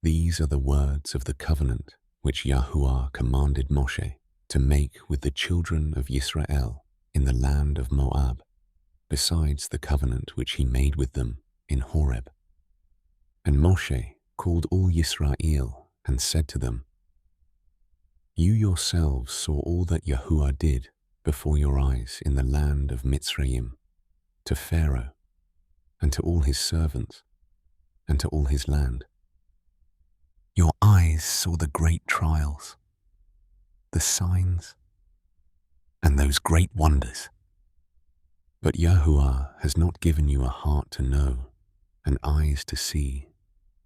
These are the words of the covenant which Yahuwah commanded Moshe to make with the children of Israel in the land of Moab, besides the covenant which he made with them in Horeb. And Moshe called all Yisrael and said to them, You yourselves saw all that Yahuwah did before your eyes in the land of Mitzrayim, to Pharaoh, and to all his servants, and to all his land. Your eyes saw the great trials, the signs, and those great wonders. But Yahuwah has not given you a heart to know, and eyes to see,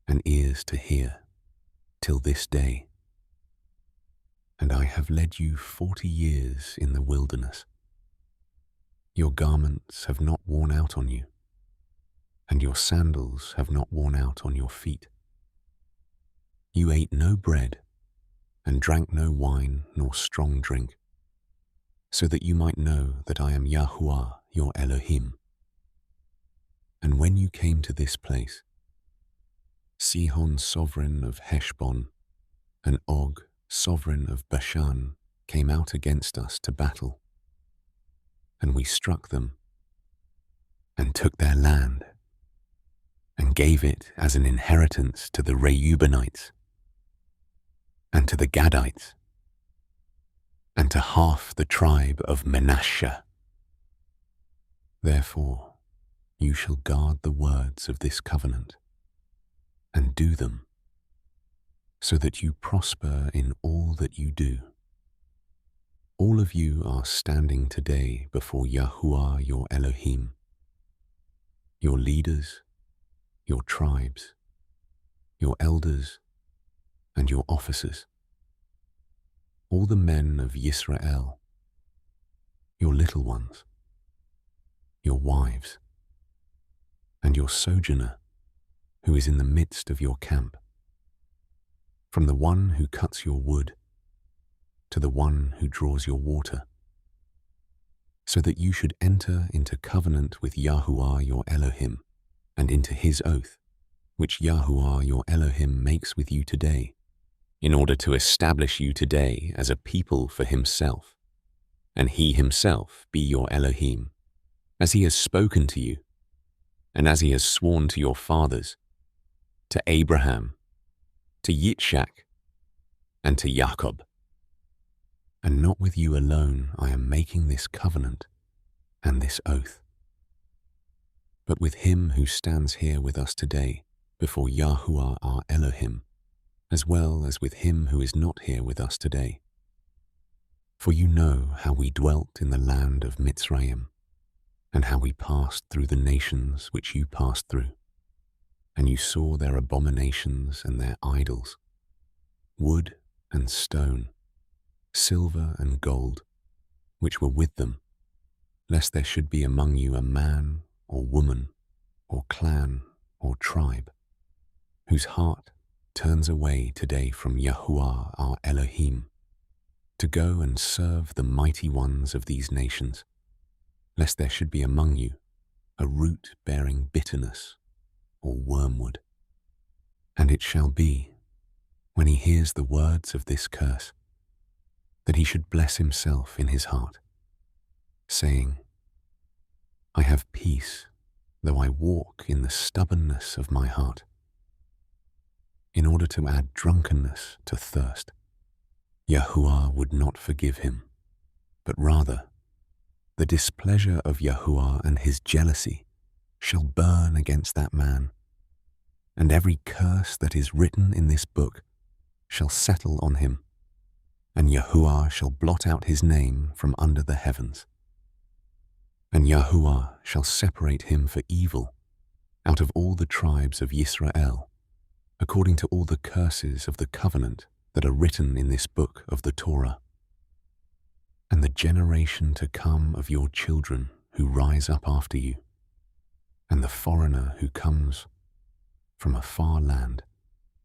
and ears to hear, till this day. And I have led you 40 years in the wilderness. Your garments have not worn out on you, and your sandals have not worn out on your feet. You ate no bread, and drank no wine nor strong drink, so that you might know that I am Yahuwah your Elohim. And when you came to this place, Sihon sovereign of Heshbon, and Og sovereign of Bashan came out against us to battle, and we struck them, and took their land, and gave it as an inheritance to the Reubenites, and to the Gadites, and to half the tribe of Manasseh. Therefore you shall guard the words of this covenant, and do them, so that you prosper in all that you do. All of you are standing today before Yahuwah your Elohim, your leaders, your tribes, your elders, and your officers, all the men of Yisrael, your little ones, your wives, and your sojourner who is in the midst of your camp, from the one who cuts your wood to the one who draws your water, so that you should enter into covenant with Yahuwah your Elohim, and into his oath, which Yahuwah your Elohim makes with you today, in order to establish you today as a people for himself, and he himself be your Elohim, as he has spoken to you, and as he has sworn to your fathers, to Abraham, to Yitzchak, and to Jacob. And not with you alone I am making this covenant and this oath, but with him who stands here with us today before Yahuwah our Elohim, as well as with him who is not here with us today. For you know how we dwelt in the land of Mitzrayim, and how we passed through the nations which you passed through, and you saw their abominations and their idols, wood and stone, silver and gold, which were with them, lest there should be among you a man or woman or clan or tribe, whose heart turns away today from Yahuwah our Elohim, to go and serve the mighty ones of these nations, lest there should be among you a root bearing bitterness or wormwood. And it shall be, when he hears the words of this curse, that he should bless himself in his heart, saying, I have peace, though I walk in the stubbornness of my heart, in order to add drunkenness to thirst. Yahuwah would not forgive him, but rather the displeasure of Yahuwah and his jealousy shall burn against that man, and every curse that is written in this book shall settle on him, and Yahuwah shall blot out his name from under the heavens. And Yahuwah shall separate him for evil out of all the tribes of Yisrael, according to all the curses of the covenant that are written in this book of the Torah. And the generation to come of your children who rise up after you, and the foreigner who comes from a far land,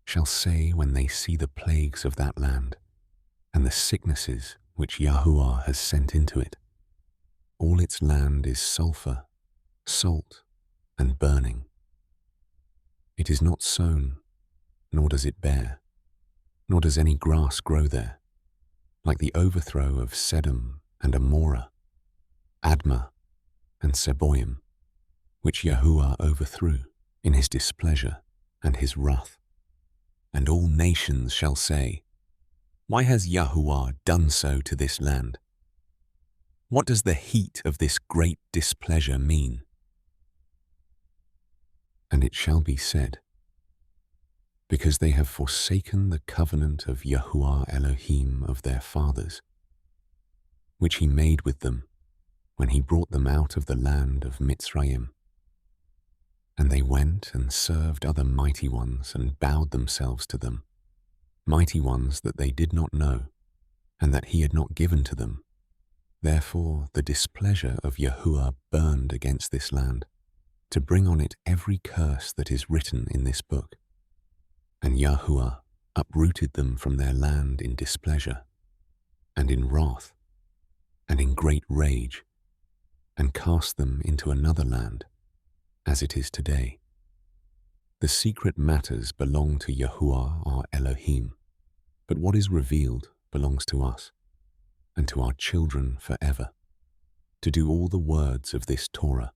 shall say when they see the plagues of that land, and the sicknesses which Yahuwah has sent into it, all its land is sulfur, salt, and burning. It is not sown, nor does it bear, nor does any grass grow there, like the overthrow of Sedom and Amorah, Admah and Seboim, which Yahuwah overthrew in his displeasure and his wrath. And all nations shall say, why has Yahuwah done so to this land? What does the heat of this great displeasure mean? And it shall be said, because they have forsaken the covenant of Yahuwah Elohim of their fathers, which he made with them when he brought them out of the land of Mitzrayim. And they went and served other mighty ones and bowed themselves to them, mighty ones that they did not know, and that he had not given to them. Therefore the displeasure of Yahuwah burned against this land, to bring on it every curse that is written in this book. And Yahuwah uprooted them from their land in displeasure, and in wrath, and in great rage, and cast them into another land, as it is today. The secret matters belong to Yahuwah our Elohim, but what is revealed belongs to us, and to our children forever, to do all the words of this Torah,